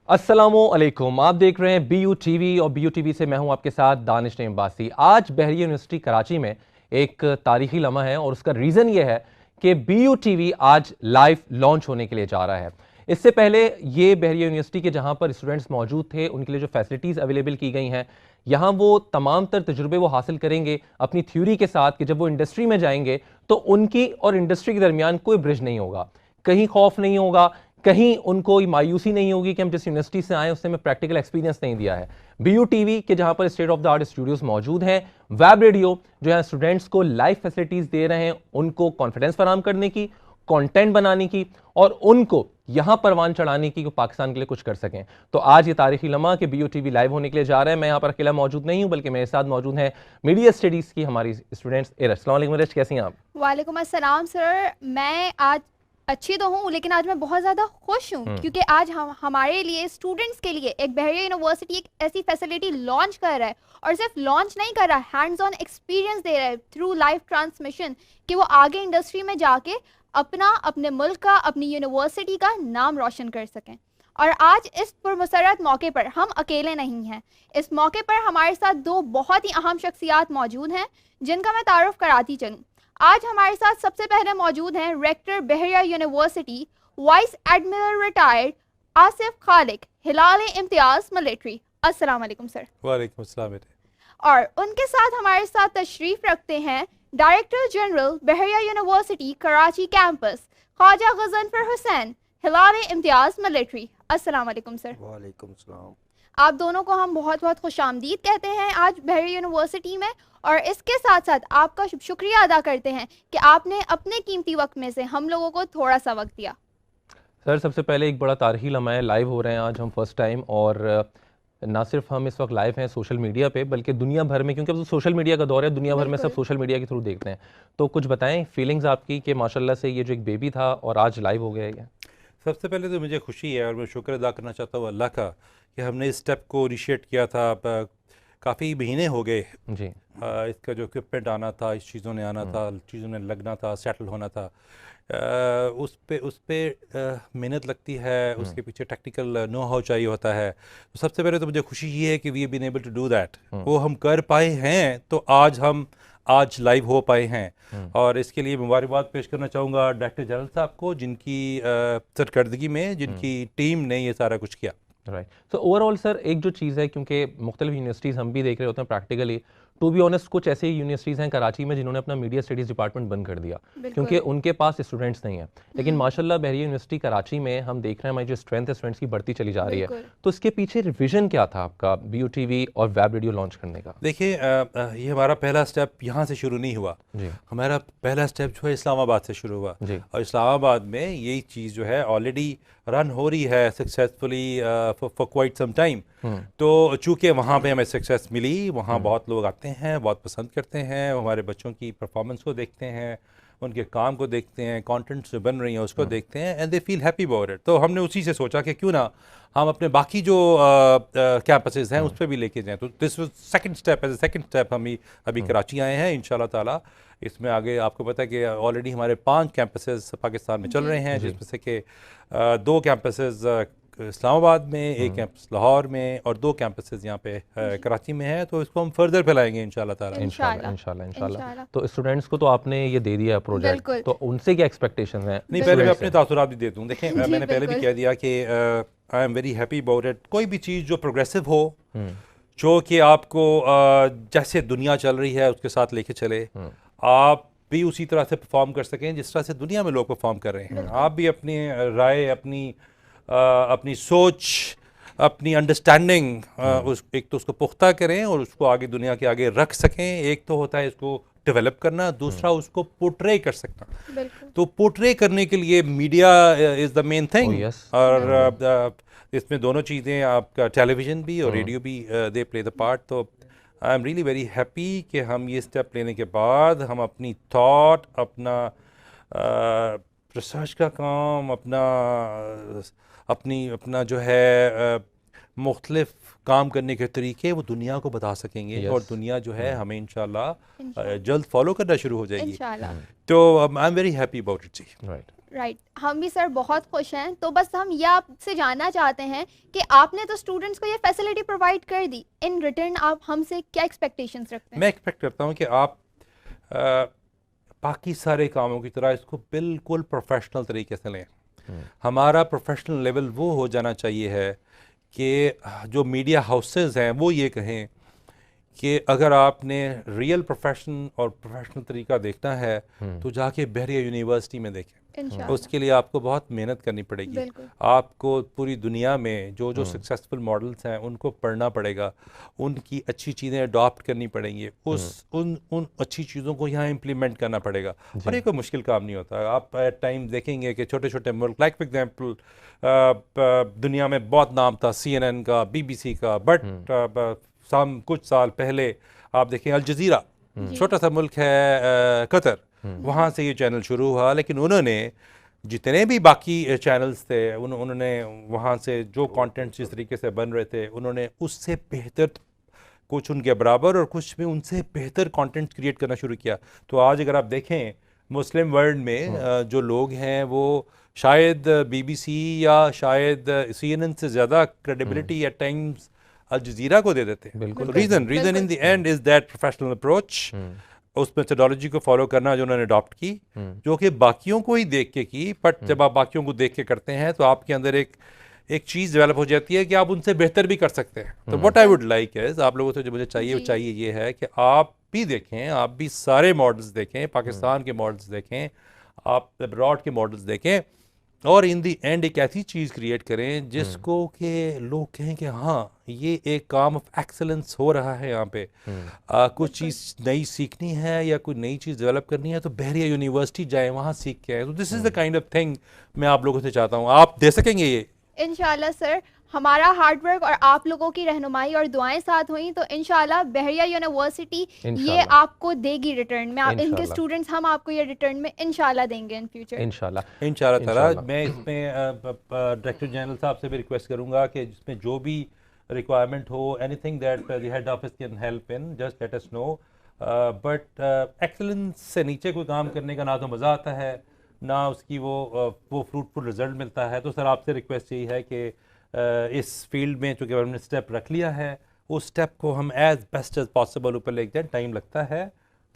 अस्सलामुअलैकुम, आप देख रहे हैं BU TV और BU TV से मैं हूं आपके साथ दानिश नईम अब्बासी। आज बहरिया यूनिवर्सिटी कराची में एक तारीखी लम्हा है और उसका रीज़न ये है कि BU TV आज लाइव लॉन्च होने के लिए जा रहा है। इससे पहले ये बहरिया यूनिवर्सिटी के जहां पर स्टूडेंट्स मौजूद थे उनके लिए जो फैसिलिटीज़ अवेलेबल की गई हैं, यहाँ वो तमाम तर तजुर्बे वो हासिल करेंगे अपनी थ्योरी के साथ कि जब वो इंडस्ट्री में जाएंगे तो उनकी और इंडस्ट्री के दरमियान कोई ब्रिज नहीं होगा, कहीं खौफ नहीं होगा, कहीं उनको मायूसी नहीं होगी कि हम जिस यूनिवर्सिटी से आए उससे हमें प्रैक्टिकल एक्सपीरियंस नहीं दिया है। BU TV के जहां पर state of the art studios मौजूद हैं, वेब रेडियो जो है स्टूडेंट्स को लाइव फैसिलिटीज दे रहे हैं, उनको कॉन्फिडेंस फराहम करने की, कंटेंट बनाने की और उनको यहां परवान चढ़ाने की कि पाकिस्तान के लिए कुछ कर सकें। तो आज ये तारीखी लम्हा कि BU TV लाइव होने के लिए जा रहा है। मैं यहाँ पर अकेला मौजूद नहीं हूं बल्कि मेरे साथ मौजूद हैं मीडिया स्टडीज की हमारी स्टूडेंट्स। अस्सलाम वालेकुम इरश, कैसी हैं आप? वालेकुम अस्सलाम सर, मैं आज अच्छी तो हूँ लेकिन आज मैं बहुत ज़्यादा खुश हूँ क्योंकि आज हमारे लिए स्टूडेंट्स के लिए एक बहरिया यूनिवर्सिटी एक ऐसी फैसिलिटी लॉन्च कर रहा है और सिर्फ लॉन्च नहीं कर रहा, हैंड्स ऑन एक्सपीरियंस दे रहा है थ्रू लाइव ट्रांसमिशन कि वो आगे इंडस्ट्री में जाके अपने मुल्क का, अपनी यूनिवर्सिटी का नाम रोशन कर सकें। और आज इस पुरमसरत मौके पर हम अकेले नहीं हैं। इस मौके पर हमारे साथ दो बहुत ही अहम शख्सियात मौजूद हैं जिनका मैं तारुफ कराती चलूँ। आज हमारे साथ सबसे पहले मौजूद हैं rector Bahria University, vice admiral retired Asif Khaliq, Hilal Imtiaz military. अस्सलाम वालेकुम सर। वालेकुम अस्सलाम बेटे। और उनके साथ हमारे साथ तशरीफ रखते हैं डायरेक्टर जनरल बहरिया यूनिवर्सिटी कराची कैंपस, ख्वाजा गजनफर हुसैन, हिलाल इम्तियाज मिलिट्री। अस्सलाम वालेकुम सर। वालेकुम सलाम। आप दोनों को हम बहुत बहुत खुशामदीद कहते हैं आज बहरिया यूनिवर्सिटी में, और इसके साथ साथ आपका शुक्रिया अदा करते हैं कि आपने अपने कीमती वक्त में से हम लोगों को थोड़ा सा वक्त दिया। सर, सबसे पहले एक बड़ा तारीखी लम्हा है, लाइव हो रहे हैं आज हम फर्स्ट टाइम, और ना सिर्फ हम इस वक्त लाइव हैं सोशल मीडिया पे बल्कि दुनिया भर में, क्योंकि अब तो सोशल मीडिया का दौर है, दुनिया भर में सब सोशल मीडिया के थ्रू देखते हैं। तो कुछ बताएं फीलिंग्स आपकी कि माशाल्लाह से ये जो एक बेबी था और आज लाइव हो गया है। सबसे पहले तो मुझे खुशी है और मैं शुक्र अदा करना चाहता हूँ अल्लाह का कि हमने इस स्टेप को इनिशिएट किया था। काफ़ी महीने हो गए जी। इसका जो इक्विपमेंट आना था, इस चीज़ों ने आना था, चीज़ों ने लगना था, सेटल होना था, उस पे मेहनत लगती है, उसके पीछे टेक्निकल नो हाउ चाहिए होता है। तो सबसे पहले तो मुझे खुशी ये है कि we have been able to do that, वो हम कर पाए हैं। तो आज लाइव हो पाए हैं और इसके लिए मुबारकबाद पेश करना चाहूँगा डायरेक्टर जनरल साहब को, जिनकी सरकर्दगी में जिनकी टीम ने ये सारा कुछ किया। राइट। सो ओवरऑल सर, एक जो चीज़ है, क्योंकि मुख्तलिफ यूनिवर्सिटीज़ हम भी देख रहे होते हैं प्रैक्टिकली, टू बी ऑनेस्ट कुछ ऐसी यूनिवर्सिटीज़ हैं कराची में जिन्होंने अपना मीडिया स्टडीज़ डिपार्टमेंट बंद कर दिया क्योंकि उनके पास स्टूडेंट्स नहीं है। लेकिन माशाल्लाह बहरिया यूनिवर्सिटी कराची में हम देख रहे हैं हमारी जो स्ट्रेंथ है स्टूडेंट्स की बढ़ती चली जा रही है। तो इसके पीछे विजन क्या था आपका BU TV और वेब रेडियो लॉन्च करने का? देखिए, ये हमारा पहला स्टेप यहाँ से शुरू नहीं हुआ जी। हमारा पहला स्टेप जो है इस्लामाबाद से शुरू हुआ जी। और इस्लामाबाद में यही चीज़ जो है ऑलरेडी रन हो रही है successfully for quite some time. तो चूँकि वहाँ पे हमें सक्सेस मिली, वहाँ बहुत लोग आते हैं, बहुत पसंद करते हैं, हमारे बच्चों की परफॉर्मेंस को देखते हैं, उनके काम को देखते हैं, कंटेंट्स जो बन रही हैं उसको देखते हैं, and they feel happy about it. तो हमने उसी से सोचा कि क्यों ना हम अपने बाकी जो कैंपसेस हैं उस पर भी लेके जाएं। तो this was second step. As a second step हम अभी कराची आए हैं इंशाल्लाह ताला। इसमें आगे आपको पता है कि ऑलरेडी हमारे 5 कैंपसेस पाकिस्तान में चल रहे हैं, जिसमें से कि 2 कैंपसेस इस्लामाबाद में, एक कैंपस लाहौर में और 2 कैंपसेस यहाँ पे कराची में है। तो इसको हम फर्दर फैलाएंगे इंशाल्लाह ताला। इंशाल्लाह। तो स्टूडेंट्स को तो आपने ये दे दिया प्रोजेक्ट, तो उनसे क्या एक्सपेक्टेशंस हैं? नहीं, पहले मैं अपने तासुरात भी दे दूँ। देखें, मैंने पहले भी कह दिया कि आई am very happy about it. कोई भी चीज़ जो प्रोग्रेसिव हो, जो कि आपको जैसे दुनिया चल रही है उसके साथ लेके चले, आप भी उसी तरह से परफॉर्म कर सकें जिस तरह से दुनिया में लोग परफॉर्म कर रहे हैं। आप भी अपनी राय, अपनी सोच, अपनी अंडरस्टैंडिंग एक तो उसको पुख्ता करें और उसको आगे दुनिया के आगे रख सकें। एक तो होता है इसको डेवलप करना, दूसरा उसको पोर्ट्रे कर सकना। तो पोर्ट्रे करने के लिए media is the main thing. और इसमें दोनों चीज़ें, आपका टेलीविज़न भी और रेडियो भी, दे प्ले द पार्ट। तो I am really very happy कि हम ये स्टेप लेने के बाद हम अपनी थॉट, अपना रिसर्च का काम, अपना जो है मुख्तलिफ काम करने के तरीके वो दुनिया को बता सकेंगे। और दुनिया जो है हमें इंशाल्लाह जल्द फॉलो करना शुरू हो जाएगी। तो I am very happy about it जी। राइट हम भी सर बहुत खुश हैं। तो बस हम ये आपसे जानना चाहते हैं कि आपने तो स्टूडेंट्स को ये फैसिलिटी प्रोवाइड कर दी, इन रिटर्न आप हमसे क्या एक्सपेक्टेशंस रखते हैं? मैं एक्सपेक्ट करता हूँ कि आप बाकी सारे कामों की तरह इसको बिल्कुल प्रोफेशनल तरीके से लें। हमारा प्रोफेशनल लेवल वो हो जाना चाहिए है कि जो मीडिया हाउसेस हैं वो ये कहें कि अगर आपने रियल प्रोफेशन और प्रोफेशनल तरीका देखना है तो जाके बहरिया यूनिवर्सिटी में देखें। उसके लिए आपको बहुत मेहनत करनी पड़ेगी। आपको पूरी दुनिया में जो सक्सेसफुल मॉडल्स हैं उनको पढ़ना पड़ेगा, उनकी अच्छी चीज़ें अडॉप्ट करनी पड़ेंगी, उन अच्छी चीज़ों को यहाँ इम्प्लीमेंट करना पड़ेगा। और ये कोई मुश्किल काम नहीं होता। आप एट टाइम देखेंगे कि छोटे छोटे मुल्क, लाइक फॉर एग्जांपल दुनिया में बहुत नाम था CNN का, BBC का, बट कुछ साल पहले आप देखें अल जज़ीरा, छोटा सा मुल्क है कतर, वहाँ से ये चैनल शुरू हुआ, लेकिन उन्होंने जितने भी बाकी चैनल्स थे उन्होंने वहाँ से जो कंटेंट जिस तरीके से बन रहे थे उन्होंने उससे बेहतर, कुछ उनके बराबर और कुछ भी उनसे बेहतर कंटेंट क्रिएट करना शुरू किया। तो आज अगर आप देखें मुस्लिम वर्ल्ड में जो लोग हैं वो शायद BBC या शायद CNN से ज़्यादा credibility at times Al Jazeera को दे देते हैं। Reason in the end is that professional approach, उस मेथोडोलॉजी को फॉलो करना जो उन्होंने अडॉप्ट की, जो कि बाकियों को ही देख के की। बट जब आप बाकियों को देख के करते हैं तो आपके अंदर एक चीज़ डेवलप हो जाती है कि आप उनसे बेहतर भी कर सकते हैं। तो what I would like is, आप लोगों से जो मुझे चाहिए ये है कि आप भी देखें, आप भी सारे मॉडल्स देखें, पाकिस्तान के मॉडल्स देखें, आप अब्रॉड के मॉडल्स देखें, और इन दी एंड एक ऐसी चीज़ क्रिएट करें जिसको कि लोग कहें कि हाँ ये एक काम ऑफ एक्सेलेंस हो रहा है यहाँ पे। कुछ चीज़ नई सीखनी है या कोई नई चीज़ डेवलप करनी है तो बहरिया यूनिवर्सिटी जाएं, वहाँ सीख के आए। तो this is the kind of thing मैं आप लोगों से चाहता हूँ। आप दे सकेंगे ये? इंशाल्लाह सर, हमारा हार्डवर्क और आप लोगों की रहनुमाई और दुआएं साथ हुई तो इंशाल्लाह बहरिया यूनिवर्सिटी ये आपको देगी रिटर्न में। आप इनके स्टूडेंट्स हम आपको ये रिटर्न में इंशाल्लाह देंगे इन फ्यूचर। इंशाल्लाह ताला। मैं इसमें डायरेक्टर जनरल साहब से भी रिक्वेस्ट करूंगा कि जिसमें जो भी रिक्वायरमेंट हो, anything that the head office can help in, just let us know. But excellence से नीचे कोई काम करने का ना तो मज़ा आता है ना उसकी वो फ्रूटफुल रिजल्ट मिलता है। तो सर आपसे रिक्वेस्ट यही है कि इस फील्ड में चूँकि हमने स्टेप रख लिया है, उस स्टेप को हम एज बेस्ट एज पॉसिबल ऊपर लेके जाएं। टाइम लगता है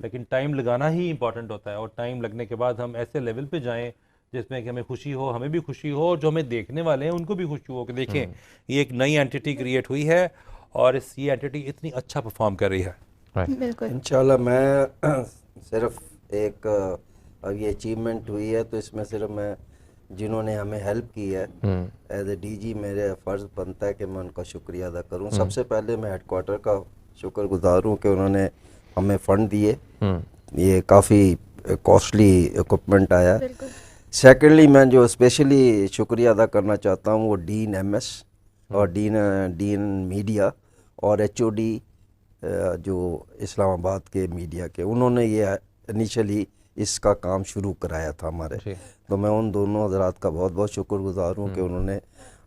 लेकिन टाइम लगाना ही इंपॉर्टेंट होता है, और टाइम लगने के बाद हम ऐसे लेवल पे जाएं जिसमें कि हमें खुशी हो, हमें भी खुशी हो, और जो हमें देखने वाले हैं उनको भी खुशी हो कि देखें ये एक नई एंटिटी क्रिएट हुई है और ये एंटिटी इतनी अच्छा परफॉर्म कर रही है। इंशाल्लाह मैं सिर्फ एक अब ये अचीवमेंट हुई है तो इसमें सिर्फ मैं जिन्होंने हमें हेल्प की है एज ए DG मेरे फ़र्ज़ बनता है कि मैं उनका शुक्रिया अदा करूं। सबसे पहले मैं हेडक्वार्टर का शुक्रगुजार हूं कि उन्होंने हमें फ़ंड दिए, ये काफ़ी कॉस्टली इक्विपमेंट आया। सेकेंडली मैं जो स्पेशली शुक्रिया अदा करना चाहता हूं वो डीन MS और डीन मीडिया और HOD जो इस्लामाबाद के मीडिया के, उन्होंने ये इनिशियली इसका काम शुरू कराया था हमारे। तो मैं उन दोनों हजरात का बहुत बहुत शुक्रगुजार हूँ कि उन्होंने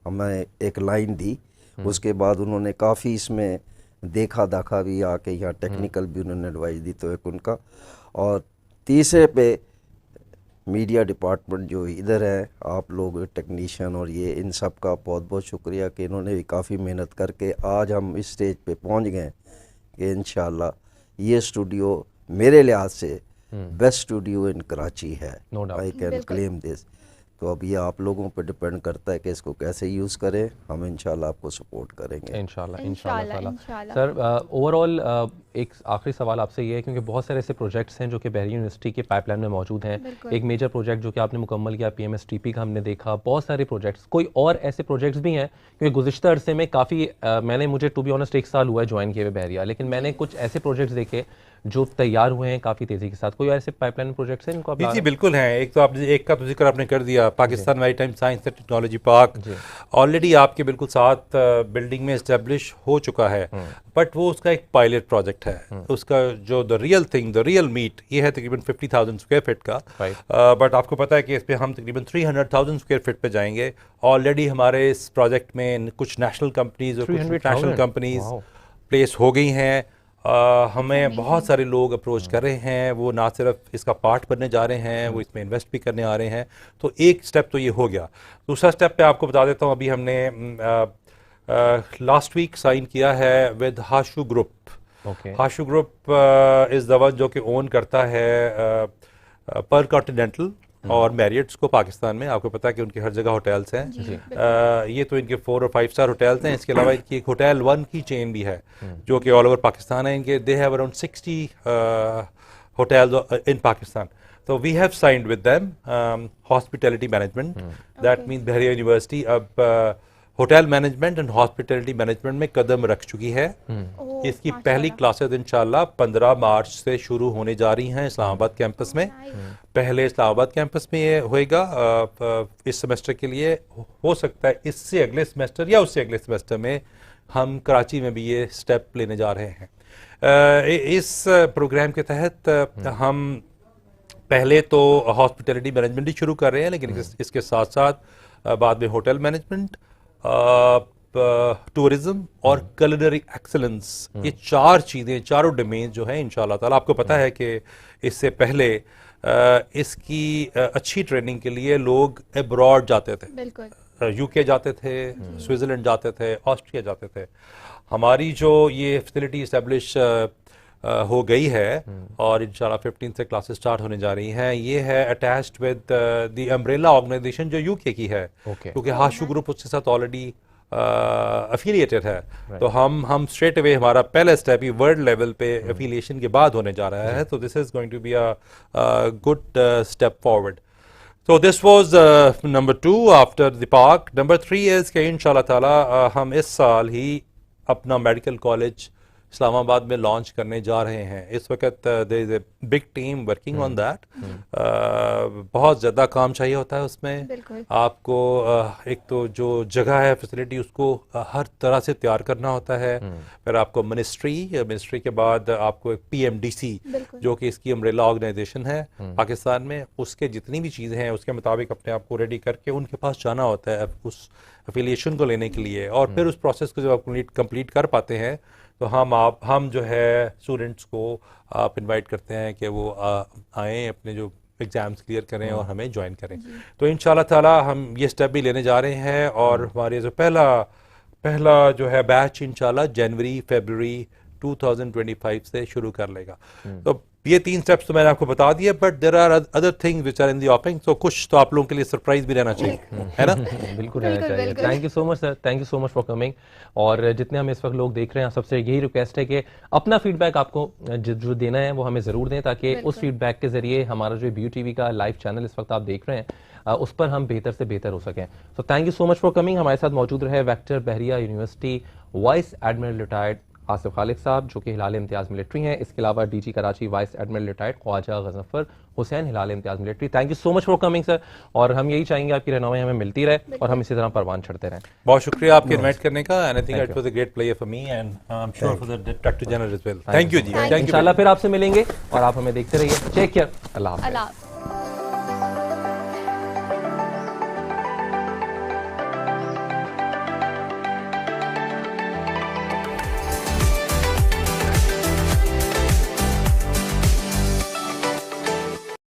हमें एक लाइन दी, उसके बाद उन्होंने काफ़ी इसमें देखा दाखा भी, आके यहाँ टेक्निकल भी उन्होंने एडवाइस दी, तो एक उनका। और तीसरे पे मीडिया डिपार्टमेंट जो इधर है, आप लोग टेक्नीशियन और ये इन सब का बहुत बहुत शुक्रिया कि इन्होंने भी काफ़ी मेहनत करके आज हम इस स्टेज पे पहुँच गए कि इंशाल्लाह ये स्टूडियो मेरे लिहाज से बेस्ट स्टूडियो इन कराची है। I can claim this. तो अब ये आप लोगों पर डिपेंड करता है कि इसको कैसे यूज़ करें। हम इंशाल्लाह आपको सपोर्ट करेंगे इंशाल्लाह। सर ओवरऑल एक आखिरी सवाल आपसे ये है, क्योंकि बहुत सारे ऐसे प्रोजेक्ट्स हैं जो कि बहरिया यूनिवर्सिटी के पाइपलाइन में मौजूद हैं। एक मेजर प्रोजेक्ट जो कि आपने मुकम्मल किया PMSTP का हमने देखा, बहुत सारे प्रोजेक्ट्स, कोई और ऐसे प्रोजेक्ट्स भी हैं? क्योंकि गुज़िश्ता अरसे में काफ़ी मुझे टू बी ऑनेस्ट 1 साल हुआ है ज्वाइन किए हुए बहरिया, लेकिन मैंने कुछ ऐसे प्रोजेक्ट्स देखे जो तैयार हुए हैं काफ़ी तेज़ी के साथ। कोई ऐसे पाइपलाइन प्रोजेक्ट्स हैं इनको आप? जी बिल्कुल हैं। एक तो आपने एक का तो जिक्र आपने कर दिया, Pakistan maritime science and technology park already आपके बिल्कुल साथ बिल्डिंग में इस्टेब्लिश हो चुका है, बट वो उसका एक पायलट प्रोजेक्ट है। उसका जो द रियल मीट ये है तकरीबन 50,000 स्क्वायर फीट का, बट आपको पता है कि इस पर हम तकरीबन 300,000 स्क्वायर फीट पे जाएंगे। ऑलरेडी हमारे इस प्रोजेक्ट में कुछ नेशनल कंपनीज और कुछ इंटरनेशनल कंपनीज प्लेस हो गई हैं। हमें बहुत सारे लोग अप्रोच कर रहे हैं, वो ना सिर्फ इसका पार्ट बनने जा रहे हैं, वो इसमें इन्वेस्ट भी करने आ रहे हैं। तो एक स्टेप तो ये हो गया। दूसरा स्टेप पे आपको बता देता हूँ, अभी हमने लास्ट वीक साइन किया है with Hashoo group. Hashoo group is the one जो कि ओन करता है पर कॉन्टिनेंटल और मैरियट्स को पाकिस्तान में। आपको पता है कि उनके हर जगह होटल्स हैं। ये तो इनके 4 और 5 स्टार होटल्स हैं। इसके अलावा इनकी एक होटल 1 की चेन भी है जो कि ऑल ओवर पाकिस्तान है। इनके they have around 60 hotels in Pakistan. तो we have signed with them hospitality management. That means Bahria University अब hotel management and hospitality management में कदम रख चुकी है। इसकी पहली क्लासेस इंशाल्लाह 15 मार्च से शुरू होने जा रही हैं इस्लामाबाद कैंपस में। पहले इस्लामाबाद कैंपस में ये होएगा इस सेमेस्टर के लिए। हो सकता है इससे अगले सेमेस्टर या उससे अगले सेमेस्टर में हम कराची में भी ये स्टेप लेने जा रहे हैं। इस प्रोग्राम के तहत हम पहले तो हॉस्पिटैलिटी मैनेजमेंट ही शुरू कर रहे हैं, लेकिन इसके साथ साथ बाद में होटल मैनेजमेंट, टूरिज्म और कुलिनरी एक्सेलेंस, ये 4 चीज़ें, चारों डोमेन जो हैं इंशाल्लाह ताला। आपको पता है कि इससे पहले इसकी अच्छी ट्रेनिंग के लिए लोग अब्रॉड जाते थे, यूके जाते थे, स्विट्ज़रलैंड जाते थे, ऑस्ट्रिया जाते थे। हमारी जो ये फैसिलिटी इस्टेब्लिश हो गई है और इंशाल्लाह 15 से क्लासेस स्टार्ट होने जा रही हैं। ये है attached with the umbrella organization जो यूके की है, क्योंकि हाशू ग्रुप उसके साथ ऑलरेडी अफिलिएटेड है। तो हम स्ट्रेट अवे हमारा पहला स्टेप ही वर्ल्ड लेवल पे अफिलिएशन के बाद होने जा रहा है। तो this is going to be a good step forward. So this was number 2 after the park. Number 3 is कि इंशाल्लाह ताला हम इस साल ही अपना मेडिकल कॉलेज इस्लामाबाद में लॉन्च करने जा रहे हैं। इस वक्त there is a big team working on that. बहुत ज़्यादा काम चाहिए होता है उसमें। आपको एक तो जो जगह है फैसिलिटी उसको हर तरह से तैयार करना होता है। फिर आपको मिनिस्ट्री के बाद आपको एक PMDC जो कि इसकी अम्ब्रेला ऑर्गेनाइजेशन है पाकिस्तान में, उसके जितनी भी चीज़ें हैं उसके मुताबिक अपने आप को रेडी करके उनके पास जाना होता है उस एफिलिएशन को लेने के लिए। और फिर उस प्रोसेस को जब आप कंप्लीट कर पाते हैं तो हम जो है स्टूडेंट्स को आप इनवाइट करते हैं कि वो आएँ, अपने जो एग्ज़ाम्स क्लियर करें और हमें ज्वाइन करें। तो इंशाल्लाह ताला हम ये स्टेप भी लेने जा रहे हैं और हमारे जो पहला जो है बैच इंशाल्लाह जनवरी-फरवरी 2025 से शुरू कर लेगा। तो ये 3 स्टेप्स तो मैंने आपको बता दिए, but there are other things which are in the offing. तो कुछ तो आप लोगों के लिए सरप्राइज भी रहना चाहिए, है ना? बिल्कुल रहना चाहिए। Thank you so much sir, thank you so much for coming. और जितने हमें इस वक्त लोग देख रहे हैं, सबसे यही रिक्वेस्ट है कि अपना फीडबैक आपको जो देना है वो हमें ज़रूर दें, ताकि उस फीडबैक के जरिए हमारा जो BUTV का लाइव चैनल इस वक्त आप देख रहे हैं उस पर हम बेहतर से बेहतर हो सकें। So thank you so much for coming. हमारे साथ मौजूद रहे rector Bahria University vice admiral retired Asif Khalid साहब जो कि हिलाल इम्तियाज़ मिलिट्री हैं। इसके अलावा DG Karachi vice admiral retired Khawaja Ghazanfar Hussain Hilal Imtiaz military. Thank you so much for coming sir. और हम यही चाहेंगे आपकी रहनुमाई हमें मिलती रहे और हम इसी तरह परवान चढ़ते रहें। बहुत शुक्रिया आपके इनवाइट करने का। And I think it was a great player for me and I am sure for the director general as well. Thank you ji, इंशाल्लाह फिर आपसे मिलेंगे और आप हमें देखते रहिए। Take care. अल्लाह हाफ़िज़।